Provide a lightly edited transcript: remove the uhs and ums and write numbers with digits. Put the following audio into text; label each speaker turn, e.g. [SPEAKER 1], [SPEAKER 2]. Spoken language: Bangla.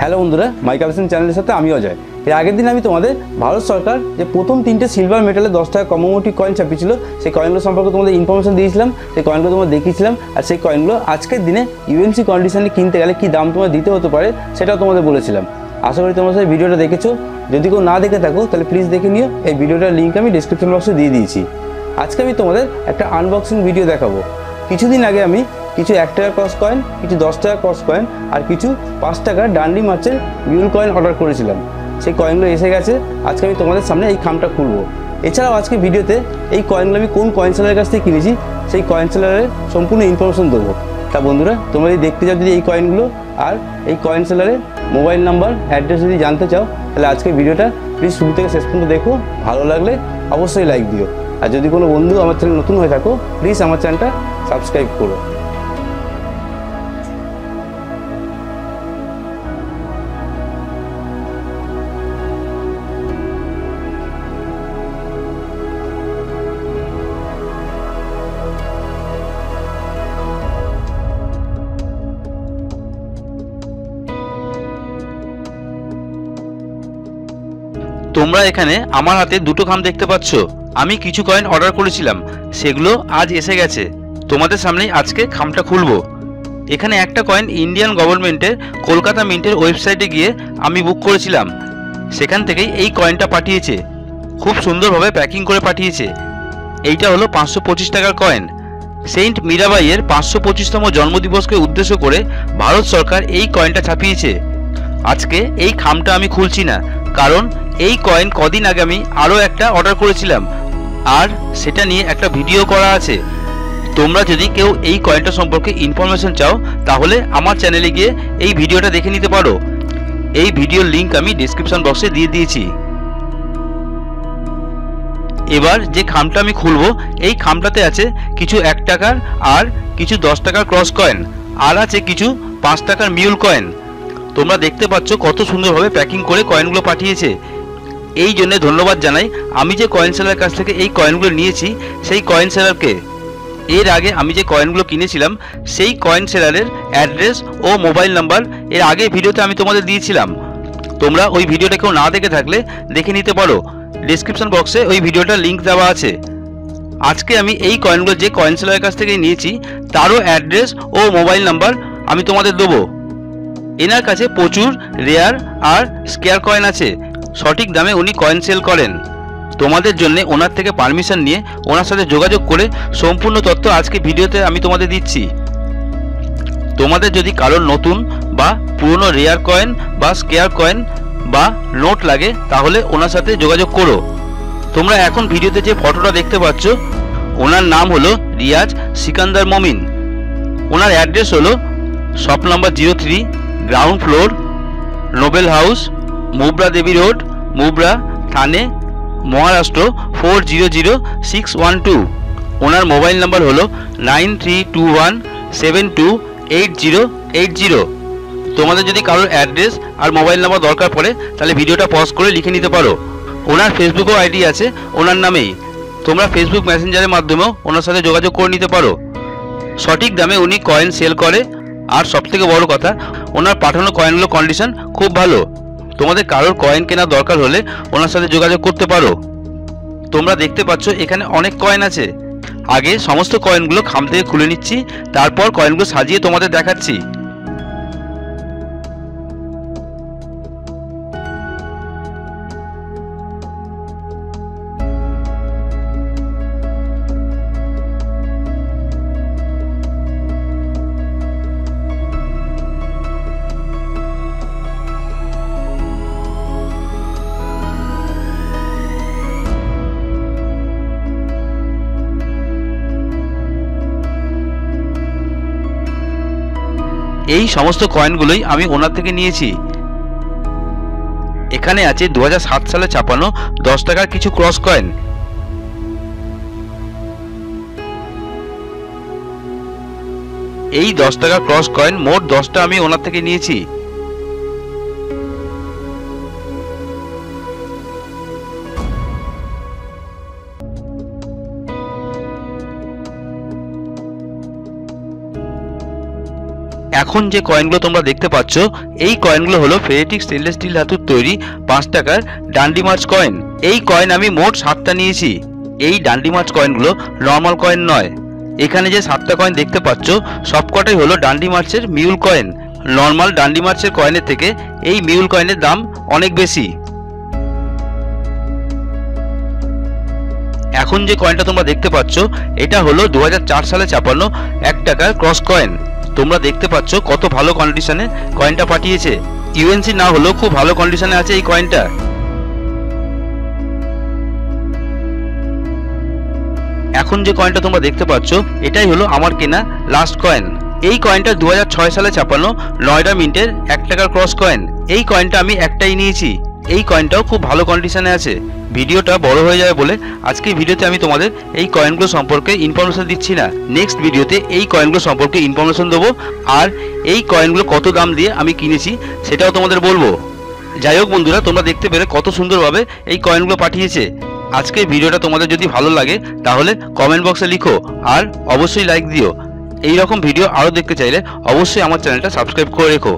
[SPEAKER 1] হ্যালো বন্ধুরা, মাই কালেকশন চ্যানেলের সাথে আমি অজয়। এর আগের দিন আমি তোমাদের ভারত সরকার যে প্রথম 3টে সিলভার মেটালে 10 টাকা কমেমোরেটিভ কয়েন ছাপিয়েছিল সেই কয়েনগুলো সম্পর্কে তোমাদের ইনফরমেশন দিয়েছিলাম, সেই কয়েনগুলো তোমরা দেখিয়েছিলাম। আর সেই কয়েনগুলো আজকের দিনে ইউএনসি কন্ডিশনে কিনতে গেলে কী দাম তোমার দিতে হতে পারে সেটাও তোমাদের বলেছিলাম। আশা করি তোমরা সেই ভিডিওটা দেখেছো। যদি কেউ না দেখে থাকো তাহলে প্লিজ দেখে নিও। এই ভিডিওটার লিঙ্ক আমি ডিসক্রিপশন বক্সে দিয়ে দিয়েছি। আজকে আমি তোমাদের একটা আনবক্সিং ভিডিও দেখাবো। কিছুদিন আগে আমি কিছু 1 টাকা ক্রস কয়েন, কিছু 10 টাকা ক্রস কয়েন আর কিছু 5 টাকার ডান্ডি মার্চের মিউল কয়েন অর্ডার করেছিলাম। সেই কয়েনগুলো এসে গেছে। আজকে আমি তোমাদের সামনে এই খামটা খুলবো। এছাড়াও আজকে ভিডিওতে এই কয়েনগুলো আমি কোন কয়েন সেলারের কাছ থেকে কিনেছি সেই কয়েন সেলারের সম্পূর্ণ ইনফরমেশন দেবো। তা বন্ধুরা, তোমরা যদি দেখতে চাও যদি এই কয়েনগুলো আর এই কয়েন সেলারের মোবাইল নাম্বার অ্যাড্রেস যদি জানতে চাও তাহলে আজকে ভিডিওটা প্লিজ শুরু থেকে শেষ পর্যন্ত দেখো। ভালো লাগলে অবশ্যই লাইক দিও। আর যদি কোনো বন্ধু আমার চ্যানেল নতুন হয়ে থাকো প্লিজ আমার চ্যানেলটা সাবস্ক্রাইব করো।
[SPEAKER 2] তোমরা এখানে আমার হাতে দুটো খাম দেখতে পাচ্ছ। আমি কিছু কয়েন অর্ডার করেছিলাম, সেগুলো আজ এসে গেছে। তোমাদের সামনেই আজকে খামটা খুলবো। এখানে একটা কয়েন ইন্ডিয়ান গভর্নমেন্টের কলকাতা মিন্টের ওয়েবসাইটে গিয়ে আমি বুক করেছিলাম। সেখান থেকেই এই কয়েনটা পাঠিয়েছে, খুব সুন্দরভাবে প্যাকিং করে পাঠিয়েছে। এইটা হলো 525 টাকার কয়েন। সেন্ট মীরাবাইয়ের 525তম জন্মদিবসকে উদ্দেশ্য করে ভারত সরকার এই কয়েনটা ছাপিয়েছে। আজকে এই খামটা আমি খুলছি না, কারণ এই কয়েন কদিন আগে আমি আরও একটা অর্ডার করেছিলাম আর সেটা নিয়ে একটা ভিডিও করা আছে। তোমরা যদি কেউ এই কয়েনটা সম্পর্কে ইনফরমেশন চাও তাহলে আমার চ্যানেলে গিয়ে এই ভিডিওটা দেখে নিতে পারো। এই ভিডিওর লিঙ্ক আমি ডেসক্রিপশন বক্সে দিয়ে দিয়েছি। এবার যে খামটা আমি খুলবো এই খামটাতে আছে কিছু 1 টাকার আর কিছু 10 টাকার ক্রস কয়েন আর আছে কিছু 5 টাকার মিউল কয়েন। তোমরা দেখতে পাচ্ছ কত সুন্দরভাবে প্যাকিং করে কয়েনগুলো পাঠিয়েছে। এই জন্য ধন্যবাদ জানাই আমি যে কয়েন সেলারের কাছ থেকে এই কয়েনগুলো নিয়েছি সেই কয়েন সেলারকে। এর আগে আমি যে কয়েনগুলো কিনেছিলাম সেই কয়েন সেলারের অ্যাড্রেস ও মোবাইল নাম্বার এর আগে ভিডিওতে আমি তোমাদের দিয়েছিলাম। তোমরা ওই ভিডিওটা কেউ না দেখে থাকলে দেখে নিতে পারো। ডেসক্রিপশন বক্সে ওই ভিডিওটার লিঙ্ক দেওয়া আছে। আজকে আমি এই কয়েনগুলো যে কয়েন সেলারের কাছ থেকে নিয়েছি তারও অ্যাড্রেস ও মোবাইল নাম্বার আমি তোমাদের দেবো। এনার কাছে প্রচুর রেয়ার আর স্কেয়ার কয়েন আছে। সঠিক দামে উনি কয়েন সেল করেন। তোমাদের জন্য ওনার থেকে পারমিশন নিয়ে ওনার সাথে যোগাযোগ করে সম্পূর্ণ তথ্য আজকে ভিডিওতে আমি তোমাদের দিচ্ছি। তোমাদের যদি কারোর নতুন বা পুরনো রেয়ার কয়েন বা স্কেয়ার কয়েন বা নোট লাগে তাহলে ওনার সাথে যোগাযোগ করো। তোমরা এখন ভিডিওতে যে ফটোটা দেখতে পাচ্ছ ওনার নাম হলো রিয়াজ সিকান্দার মমিন। ওনার অ্যাড্রেস হলো shop number 03, ground floor, Nobel House, Mumbra Devi Road, Mumbra, Thane, Maharashtra 400612। ওনার মোবাইল নাম্বার হলো 9321728080। তোমাদের যদি কারোর অ্যাড্রেস আর মোবাইল নাম্বার দরকার পড়ে তাহলে ভিডিওটা পজ করে লিখে নিতে পারো। ওনার ফেসবুকও আইডি আছে ওনার নামেই। তোমরা ফেসবুক মেসেঞ্জারের মাধ্যমেও ওনার সাথে যোগাযোগ করে নিতে পারো। সঠিক দামে উনি কয়েন সেল করে আর সবথেকে বড় কথা ওনার পাঠানো কয়েনগুলো কন্ডিশন খুব ভালো। তোমাদের কারোর কয়েন কেনার দরকার হলে ওনার সাথে যোগাযোগ করতে পারো। তোমরা দেখতে পাচ্ছ এখানে অনেক কয়েন আছে। আগে সমস্ত কয়েনগুলো খাম থেকে খুলে নিচ্ছি, তারপর কয়েনগুলো সাজিয়ে তোমাদের দেখাচ্ছি। এই সমস্ত কয়েনগুলোই আমি ওনার থেকে নিয়েছি। এখানে আছে 2007 সালে ছাপানো 10 টাকার কিছু ক্রস কয়েন। এই 10 টাকার ক্রস কয়েন মোট 10টা আমি ওনার থেকে নিয়েছি। এখন যে কয়েনগুলো তোমরা দেখতে পাচ্ছ এই কয়েনগুলো হলো ফেরেটিক স্টেনলেস স্টিল ধাতুর তৈরি 5 টাকার ডান্ডি মার্চ কয়েন। এই কয়েন আমি মোট 7টা নিয়েছি। এই ডান্ডি মার্চ কয়েনগুলো নর্মাল কয়েন নয়। এখানে যে 7টা কয়েন দেখতে পাচ্ছ সবকটাই হলো ডান্ডি মার্চের মিউল কয়েন। নর্মাল ডান্ডি মার্চের কয়েনের থেকে এই মিউল কয়েনের দাম অনেক বেশি। এখন যে কয়েনটা তোমরা দেখতে পাচ্ছ এটা হলো 2004 সালে ছাপানো 1 টাকার ক্রস কয়েন। তোমরা দেখতে পাচ্ছ কত ভালো কন্ডিশনে কয়েনটা পাঠিয়েছে। ইউএনসি না হলেও খুব ভালো কন্ডিশনে আছে এই কয়েনটা। এখন যে কয়েনটা তোমরা দেখতে পাচ্ছ এটাই হলো আমার কেনা লাস্ট কয়েন। এই কয়েনটা 2006 সালে ছাপানো নয়ডা মিন্টের 1 টাকার ক্রস কয়েন। এই কয়েনটা আমি একটাই নিয়েছি। এই কয়েনটাও খুব ভালো কন্ডিশনে আছে। ভিডিওটা বড় হয়ে যাবে বলে আজকে ভিডিওতে আমি তোমাদের এই কয়েনগুলো সম্পর্কে ইনফরমেশন দিচ্ছি না। নেক্সট ভিডিওতে এই কয়েনগুলো সম্পর্কে ইনফরমেশন দেবো, আর এই কয়েনগুলো কত দাম দিয়ে আমি কিনেছি সেটাও তোমাদের বলবো। যাই হোক বন্ধুরা, তোমরা দেখতে পেলে কত সুন্দরভাবে এই কয়েনগুলো পাঠিয়েছে। আজকের ভিডিওটা তোমাদের যদি ভালো লাগে তাহলে কমেন্ট বক্সে লিখো, আর অবশ্যই লাইক দিও। এই রকম ভিডিও আরও দেখতে চাইলে অবশ্যই আমার চ্যানেলটা সাবস্ক্রাইব করে রেখো।